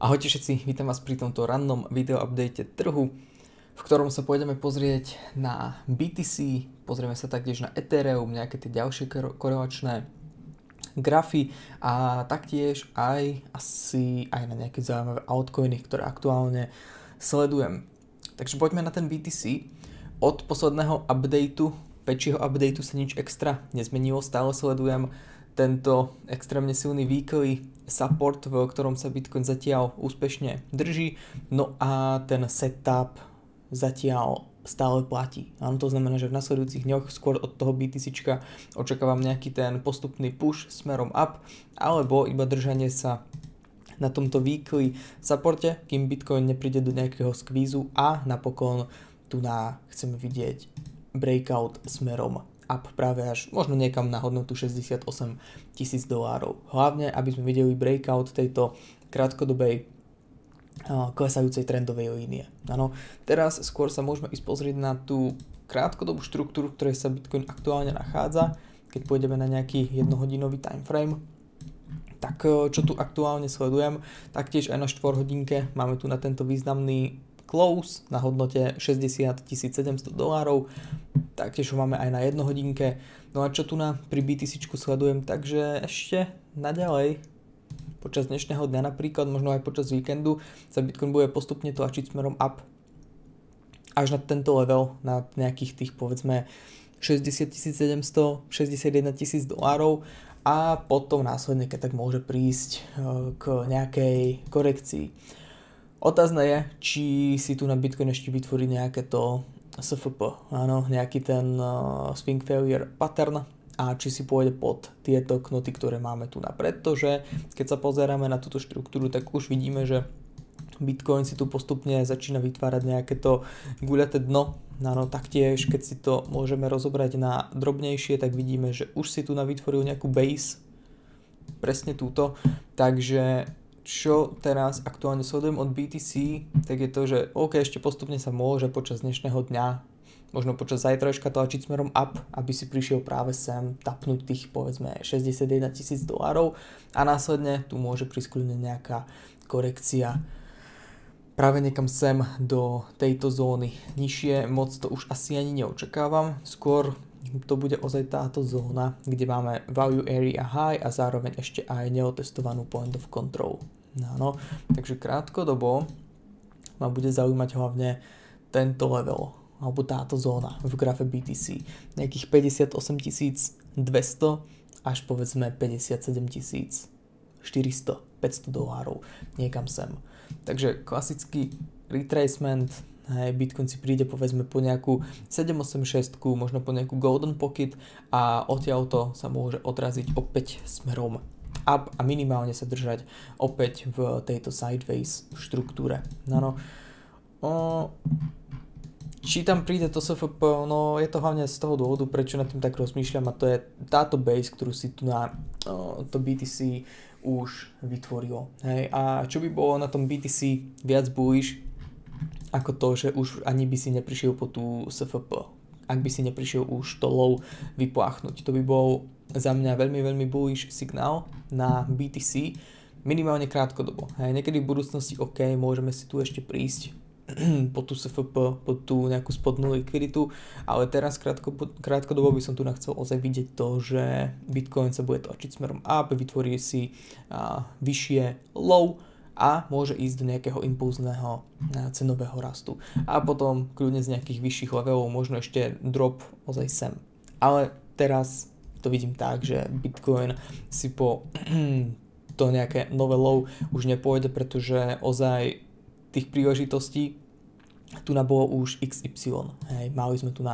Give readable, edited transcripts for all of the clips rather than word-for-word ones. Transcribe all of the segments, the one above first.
Ahojte všetci, vítam vás pri tomto rannom video update trhu, v ktorom sa pôjdeme pozrieť na BTC, pozrieme sa taktiež na Ethereum, nejaké tie ďalšie korelačné grafy a taktiež asi aj na nejaké zaujímavé altcoiny, ktoré aktuálne sledujem. Takže poďme na ten BTC. Od posledného väčšieho updateu sa nič extra nezmenilo, stále sledujem tento extrémne silný weekly support, v ktorom sa Bitcoin zatiaľ úspešne drží, no a ten setup zatiaľ stále platí. Áno, to znamená, že v nasledujúcich dňoch skôr od toho BTCčka očakávam nejaký ten postupný push smerom up, alebo iba držanie sa na tomto weekly supporte, kým Bitcoin nepríde do nejakého skvízu a napokon tu chceme vidieť breakout smerom up práve až možno niekam na hodnotu $68,000. Hlavne, aby sme videli breakout tejto krátkodobej klesajúcej trendovej línie. Áno, teraz skôr sa môžeme ísť pozrieť na tú krátkodobú štruktúru, v ktorej sa Bitcoin aktuálne nachádza. Keď pôjdeme na nejaký jednohodinový timeframe, tak čo tu aktuálne sledujem, taktiež aj na 4 hodinke máme tu na tento významný close na hodnote $60,700, taktiež ho máme aj na 1 hodinke. No a čo tu pri BTCčku sledujem, takže ešte naďalej počas dnešného dňa napríklad, možno aj počas víkendu sa Bitcoin bude postupne tlačiť smerom up až na tento level, na nejakých tých povedzme $60,700, $61,000 a potom následne, keď tak môže prísť k nejakej korekcii. Otázne je, či si tu na Bitcoin ešte vytvorí nejaké to SFP, áno, nejaký ten swing failure pattern a či si pôjde pod tieto knoty, ktoré máme tu pretože keď sa pozeráme na túto štruktúru, tak už vidíme, že Bitcoin si tu postupne začína vytvárať nejaké to guľaté dno, áno, taktiež keď si to môžeme rozobrať na drobnejšie, tak vidíme, že už si tu vytvoril nejakú base, presne túto, takže čo teraz aktuálne sledujem od BTC, tak je to, že OK, ešte postupne sa môže počas dnešného dňa, možno počas zajtrajška tlačiť smerom up, aby si prišiel práve sem tapnúť tých povedzme $61,000 a následne tu môže prísť kľudne nejaká korekcia práve niekam sem do tejto zóny nižšie, moc to už asi ani neočakávam, skôr to bude ozaj táto zóna, kde máme value area high a zároveň ešte aj neotestovanú point of control. No, takže krátkodobo ma bude zaujímať hlavne tento level, alebo táto zóna v grafe BTC. Nejakých $58,200 až povedzme $57,400, $500 niekam sem. Takže klasický retracement, Bitcoin si príde povedzme po nejakú 786, možno po nejakú golden pocket a odtiaľto sa môže odraziť opäť smerom up a minimálne sa držať opäť v tejto sideways štruktúre. Či tam príde to SFP, no je to hlavne z toho dôvodu, prečo nad tým tak rozmýšľam, a to je táto base, ktorú si tu to BTC už vytvorilo. Hej. A čo by bolo na tom BTC viac bullish ako to, že už ani by si neprišiel po tú SFP, ak by si neprišiel už to low vypláchnuť. To by bol za mňa veľmi, veľmi bullish signál na BTC, minimálne krátkodobo. Hej, niekedy v budúcnosti OK, môžeme si tu ešte prísť po tú SFP, po tú nejakú spodnú likviditu, ale teraz krátkodobo by som tu chcel ozaj vidieť to, že Bitcoin sa bude tlačiť smerom up, vytvorí si vyššie low a môže ísť do nejakého impulzného cenového rastu. A potom kľudne z nejakých vyšších levelov možno ešte drop ozaj sem. Ale teraz to vidím tak, že Bitcoin si po to nejaké nové low už nepôjde, pretože ozaj tých príležitostí tu bolo už XY. Hej, mali sme tu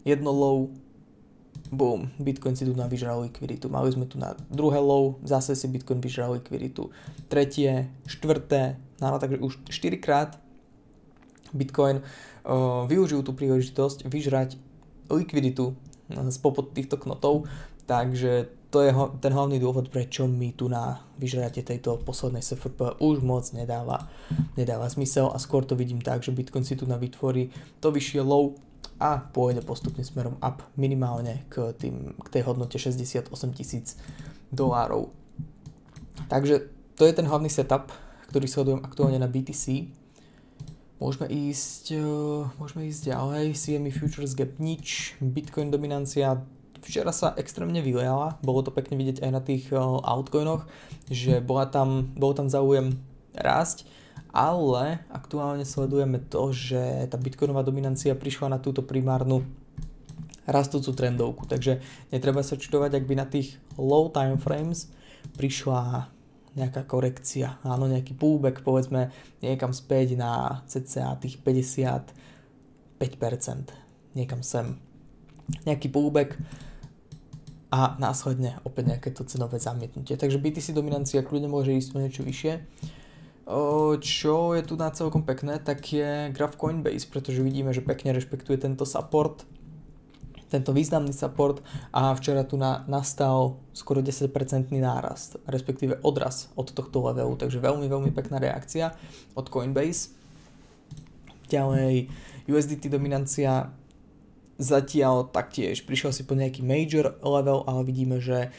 jedno low, boom, Bitcoin si tu vyžral likviditu. Mali sme tu druhé low, zase si Bitcoin vyžral likviditu. Tretie, štvrté, takže už 4 krát Bitcoin využil tú príležitosť vyžrať likviditu spopod týchto knotov, takže to je ten hlavný dôvod, prečo mi tu na vyžratie tejto poslednej SFP už moc nedáva zmysel a skôr to vidím tak, že Bitcoin si tu vytvorí to vyššie low a pôjde postupne smerom up minimálne k tej hodnote $68,000. Takže to je ten hlavný setup, ktorý sledujem aktuálne na BTC. Môžeme ísť ďalej, CME Futures Gap nič, Bitcoin dominancia včera sa extrémne vyliala, bolo to pekne vidieť aj na tých altcoinoch, že bol tam záujem rásť, ale aktuálne sledujeme to, že tá bitcoinová dominancia prišla na túto primárnu rastúcu trendovku, takže netreba sa čudovať, ak by na tých low time frames prišla nejaká korekcia, áno, nejaký pullback, povedzme niekam späť na cca tých 55%, niekam sem, nejaký pullback a následne opäť nejaké to cenové zamietnutie, takže BTC dominancia kľudne môže ísť o niečo vyššie. Čo je tu na celkom pekné, tak je graf Coinbase, pretože vidíme, že pekne rešpektuje tento support, tento významný support a včera tu nastal skoro 10% nárast, respektíve odraz od tohto levelu, takže veľmi, veľmi pekná reakcia od Coinbase. Ďalej USDT dominancia zatiaľ taktiež prišiel si po nejaký major level, ale vidíme, že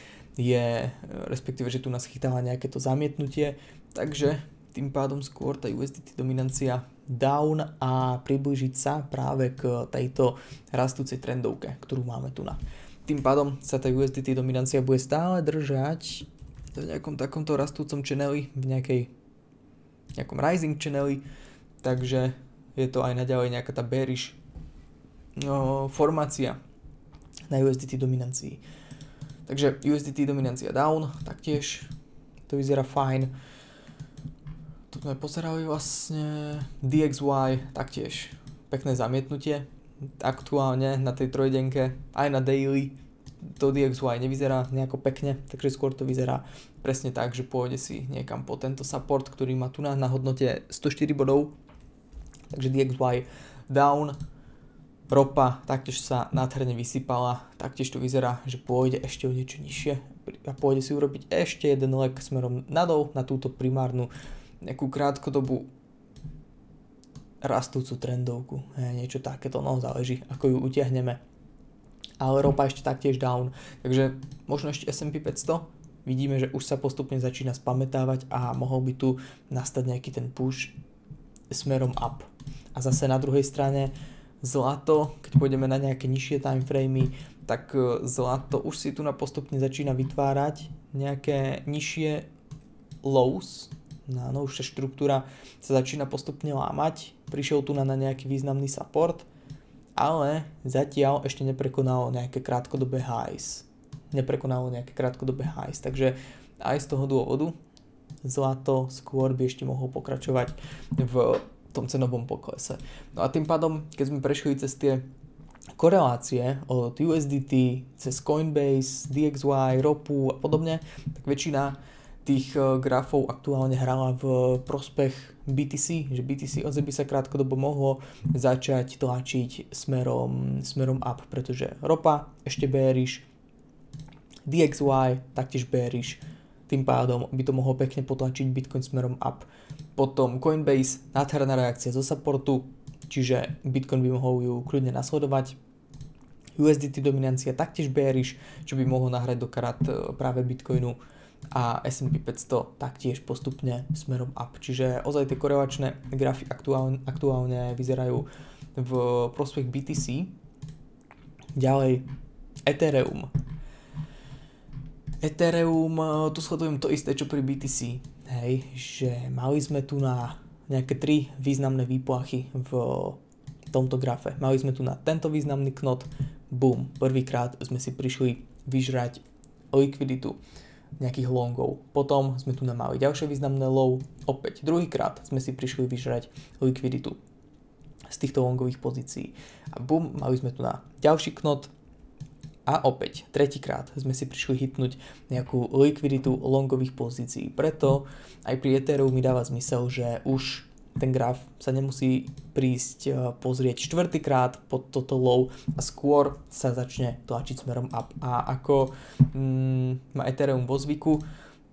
respektíve, že tu nás chytáva nejaké to zamietnutie, takže tým pádom skôr tá USDT dominancia down a priblížiť sa práve k tejto rastúcej trendovke, ktorú máme tu na. Tým pádom sa tá USDT dominancia bude stále držať v nejakom takomto rastúcom channeli, v nejakom rising channeli, takže je to aj naďalej nejaká tá bearish formácia na USDT dominancii. Takže USDT dominancia down, taktiež to vyzerá fajn. Tu sme pozerali vlastne DXY, taktiež pekné zamietnutie. Aktuálne na tej trojdenke, aj na daily, to DXY nevyzerá nejako pekne, takže skôr to vyzerá presne tak, že pôjde si niekam po tento support, ktorý má tu na hodnote 104 bodov. Takže DXY down, ropa taktiež sa nádherne vysypala, taktiež to vyzerá, že pôjde ešte o niečo nižšie a pôjde si urobiť ešte jeden leg smerom nadol na túto primárnu nejakú krátkodobú rastúcu trendovku. Niečo takéto, no záleží, ako ju utiahneme. Ale ropa ešte taktiež down. Takže možno ešte S&P 500. Vidíme, že už sa postupne začína spamätávať a mohol by tu nastať nejaký ten push smerom up. A zase na druhej strane zlato, keď pôjdeme na nejaké nižšie timeframey, tak zlato už si tu na postupne začína vytvárať nejaké nižšie lows. Novšia štruktúra sa začína postupne lámať, prišiel tu na nejaký významný support, ale zatiaľ ešte neprekonalo nejaké krátkodobé highs. Takže aj z toho dôvodu zlato skôr by ešte mohol pokračovať v tom cenovom poklese. No a tým pádom, keď sme prešli cez tie korelácie od USDT, cez Coinbase, DXY, ropu a podobne, tak väčšina tých grafov aktuálne hrala v prospech BTC, že BTC ozaj by sa krátkodobo mohlo začať tlačiť smerom up, pretože ropa ešte bearish, DXY taktiež bearish, tým pádom by to mohlo pekne potlačiť Bitcoin smerom up. Potom Coinbase, nádherná reakcia zo supportu, čiže Bitcoin by mohol ju kľudne nasledovať. USDT dominancia taktiež bearish, čo by mohlo nahrať do karát práve Bitcoinu a S&P 500 taktiež postupne smerom up. Čiže ozaj tie korelačné grafy aktuálne vyzerajú v prospech BTC. Ďalej Ethereum. Tu sledujem to isté, čo pri BTC. Hej, že mali sme tu na nejaké 3 významné výplachy v tomto grafe. Mali sme tu na tento významný knot, boom, prvýkrát sme si prišli vyžrať likviditu nejakých longov. Potom sme tu mali ďalšie významné low, opäť druhýkrát sme si prišli vyžrať likviditu z týchto longových pozícií. A boom, mali sme tu na ďalší knot a opäť tretíkrát sme si prišli hitnúť nejakú likviditu longových pozícií. Preto aj pri Ethereum mi dáva zmysel, že už ten graf sa nemusí prísť pozrieť štvrtýkrát pod toto low a skôr sa začne tlačiť smerom up. A ako má Ethereum vo zvyku,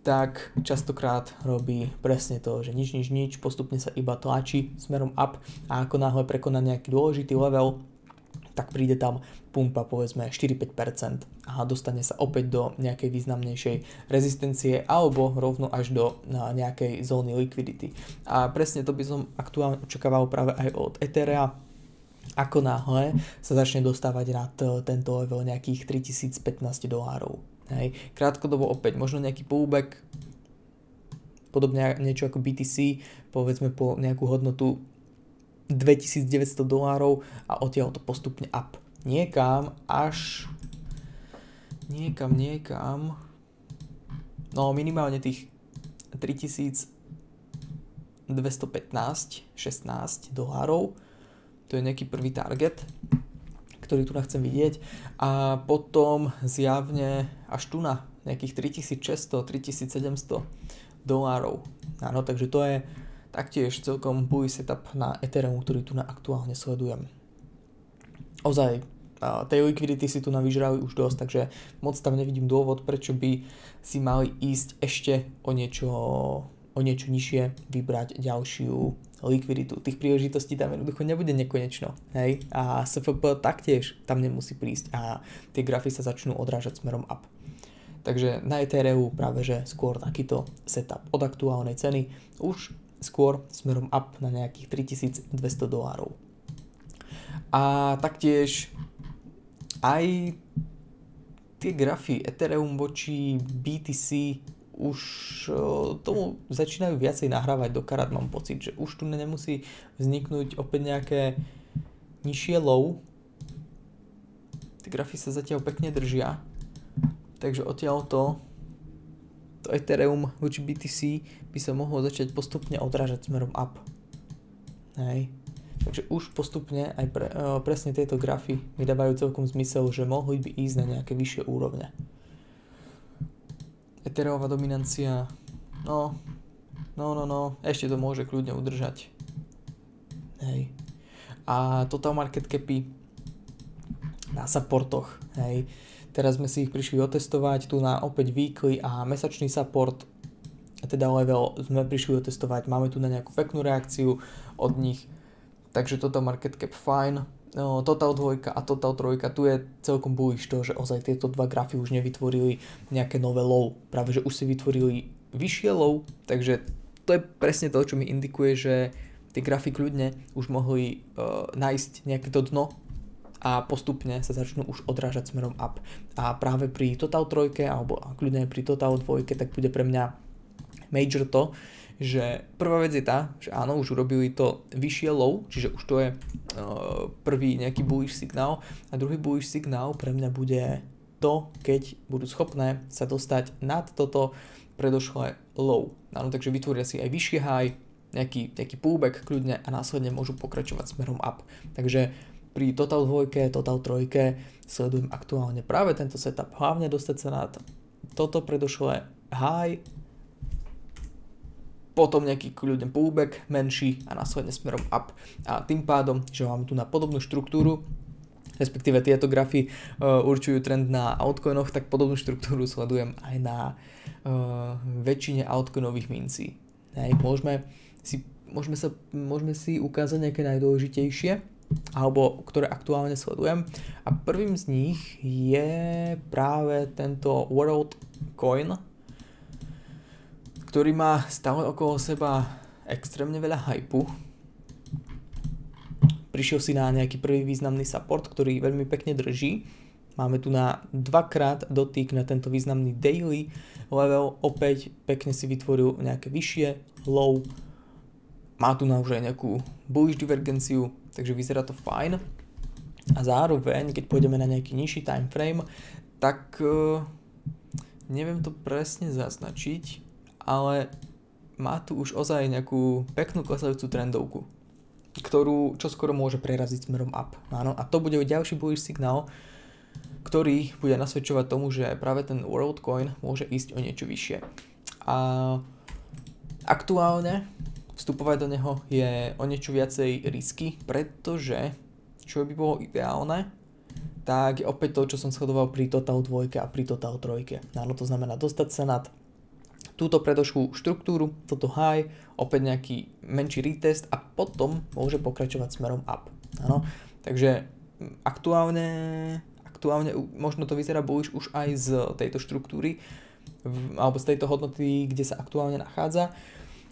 tak častokrát robí presne to, že nič, postupne sa iba tlačí smerom up a ako náhle prekoná nejaký dôležitý level, tak príde tam pumpa povedzme 4-5% a dostane sa opäť do nejakej významnejšej rezistencie alebo rovno až do nejakej zóny liquidity. A presne to by som aktuálne očakával práve aj od Etherea. Ako náhle sa začne dostávať nad tento level nejakých $3015. Hej. Krátkodobo opäť možno nejaký pullback, podobne niečo ako BTC, povedzme po nejakú hodnotu $2900 a odtiaľ to postupne up. Niekam až niekam, no minimálne tých $3215-16. To je nejaký prvý target, ktorý tu chcem vidieť. A potom zjavne až tu na nejakých $3600-3700. Áno, takže to je taktiež celkom bullish setup na Ethereum, ktorý tu aktuálne sledujem. Ozaj, tej liquidity si tu vyžrali už dosť, takže moc tam nevidím dôvod, prečo by si mali ísť ešte o niečo nižšie, vybrať ďalšiu likviditu. Tých príležitostí tam jednoducho nebude nekonečno. Hej? A SFP taktiež tam nemusí prísť a tie grafy sa začnú odrážať smerom up. Takže na Ethereu práve že skôr takýto setup od aktuálnej ceny už skôr smerom up na nejakých $3200. A taktiež aj tie grafy Ethereum voči BTC už tomu začínajú viacej nahrávať do karát. Mám pocit, že už tu nemusí vzniknúť opäť nejaké nižšie low. Tie grafy sa zatiaľ pekne držia. Takže odtiaľto to Ethereum voči BTC by sa mohlo začať postupne odrážať smerom up. Hej. Takže už postupne aj presne tieto grafy mi dávajú celkom zmysel, že mohli by ísť na nejaké vyššie úrovne. Ethereová dominancia, no, ešte to môže kľudne udržať. Hej. A total market capy na supportoch, hej. Teraz sme si ich prišli otestovať, tu na opäť weekly a mesačný support, teda level sme prišli otestovať, máme tu na nejakú peknú reakciu od nich, takže total market cap fajn. Total 2 a Total 3, tu je celkom bullish to, že ozaj tieto dva grafy už nevytvorili nejaké nové low, práve že už si vytvorili vyššie low, takže to je presne to, čo mi indikuje, že tie grafy kľudne už mohli nájsť nejaké to dno a postupne sa začnú už odrážať smerom up. A práve pri Total 3 alebo kľudne pri Total 2 tak bude pre mňa major to, že prvá vec je tá, že áno, už urobili to vyššie low, čiže už to je prvý nejaký bullish signál a druhý bullish signál pre mňa bude to, keď budú schopné sa dostať nad toto predošlé low. Áno, takže vytvoria si aj vyššie high, nejaký pullback kľudne a následne môžu pokračovať smerom up. Takže pri Total 2, Total 3 sledujem aktuálne práve tento setup, hlavne dostať sa nad toto predošlé high, potom nejaký kľudne pullback menší a následne smerom up. A tým pádom, že mám tu na podobnú štruktúru, respektíve tieto grafy určujú trend na altcoinoch, tak podobnú štruktúru sledujem aj na väčšine altcoinových mincí. Hej, môžeme si ukázať nejaké najdôležitejšie, alebo ktoré aktuálne sledujem. A prvým z nich je práve tento WorldCoin, ktorý má stále okolo seba extrémne veľa hypu. Prišiel si na nejaký prvý významný support, ktorý veľmi pekne drží. Máme tu na dvakrát dotyk na tento významný daily level. Opäť pekne si vytvoril nejaké vyššie low. Má tu na už aj nejakú bullish divergenciu, takže vyzerá to fajn. A zároveň, keď pôjdeme na nejaký nižší time frame, tak neviem to presne zaznačiť, ale má tu už ozaj nejakú peknú klesajúcu trendovku, ktorú čoskoro môže preraziť smerom up. Áno, a to bude ďalší bullish signál, ktorý bude nasvedčovať tomu, že práve ten WorldCoin môže ísť o niečo vyššie. A aktuálne vstupovať do neho je o niečo viacej risky, pretože čo by bolo ideálne, tak je opäť to, čo som sledoval pri Total 2 a pri Total 3. Áno, to znamená dostať sa nad túto predošlú štruktúru, toto high, opäť nejaký menší retest a potom môže pokračovať smerom up. Áno, takže aktuálne možno to vyzerá bullish už aj z tejto štruktúry, alebo z tejto hodnoty, kde sa aktuálne nachádza,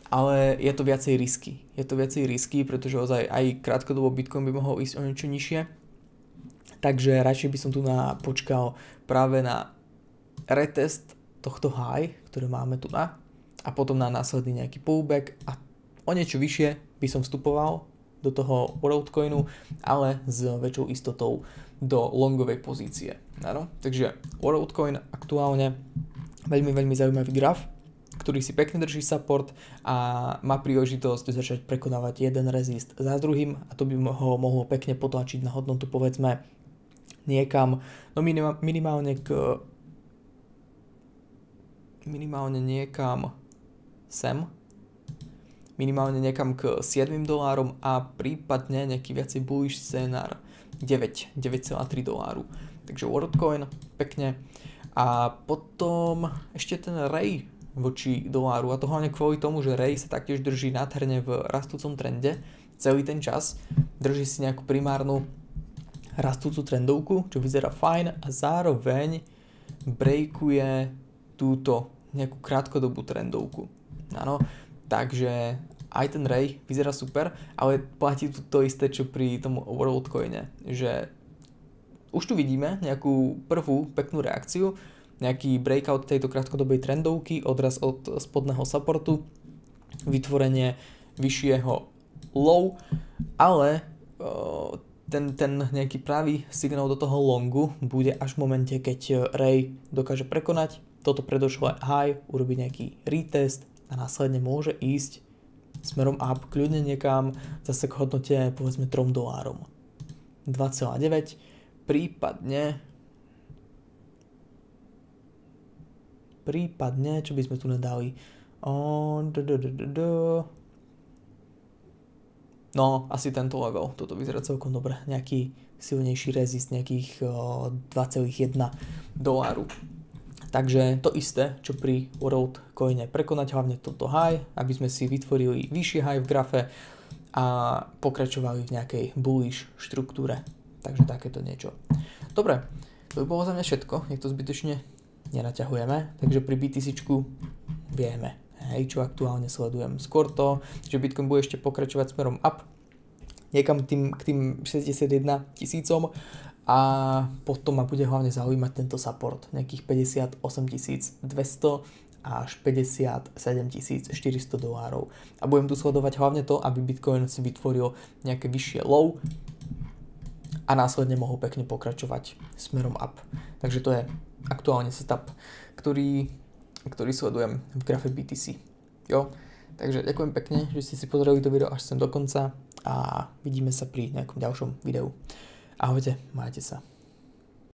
ale je to viacej risky. Je to viacej risky, pretože ozaj aj krátkodobo Bitcoin by mohol ísť o niečo nižšie. Takže radšej by som tu počkal práve na retest tohto high, ktoré máme tu a potom na následný nejaký pullback a o niečo vyššie by som vstupoval do toho Worldcoinu, ale s väčšou istotou do longovej pozície. Áno? Takže Worldcoin aktuálne veľmi, veľmi zaujímavý graf, ktorý si pekne drží support a má príležitosť začať prekonávať jeden rezist za druhým a to by ho mohlo pekne potlačiť na hodnotu povedzme niekam, no minimálne niekam sem, minimálne niekam k $7 a prípadne nejaký viacej bullish scénár $9.3. Takže Worldcoin pekne a potom ešte ten Ray voči doláru a to hlavne kvôli tomu, že Ray sa taktiež drží nádherne v rastúcom trende celý ten čas, drží si nejakú primárnu rastúcu trendovku, čo vyzerá fajn a zároveň breakuje túto nejakú krátkodobú trendovku. Áno, takže aj ten Ray vyzerá super, ale platí tu to isté, čo pri tom Worldcoine, že už tu vidíme nejakú prvú peknú reakciu, nejaký breakout tejto krátkodobej trendovky, odraz od spodného supportu, vytvorenie vyššieho low, ale ten nejaký pravý signál do toho longu bude až v momente, keď Ray dokáže prekonať toto predošlé high, urobiť nejaký retest a následne môže ísť smerom up, kľudne niekam zase k hodnote povedzme $3. 2,9, prípadne, čo by sme tu nedali? No, asi tento level, toto vyzerá celkom dobre, nejaký silnejší rezist, nejakých $2,1. Takže to isté, čo pri Worldcoine, prekonať hlavne toto high, aby sme si vytvorili vyšší high v grafe a pokračovali v nejakej bullish štruktúre. Takže takéto niečo. Dobre, to by bolo za mňa všetko, nech to zbytočne nenaťahujeme, takže pri BTCčku vieme, čo aktuálne sledujem. Skôr to, že Bitcoin bude ešte pokračovať smerom up, niekam k tým 61 000 a potom ma bude hlavne zaujímať tento support, nejakých $58 200 až $57 400. A budem tu sledovať hlavne to, aby Bitcoin si vytvoril nejaké vyššie low a následne mohol pekne pokračovať smerom up. Takže to je aktuálne setup, ktorý sledujem v grafe BTC. Jo? Takže ďakujem pekne, že ste si pozreli to video až sem do konca a vidíme sa pri nejakom ďalšom videu. Ahojte, majte sa.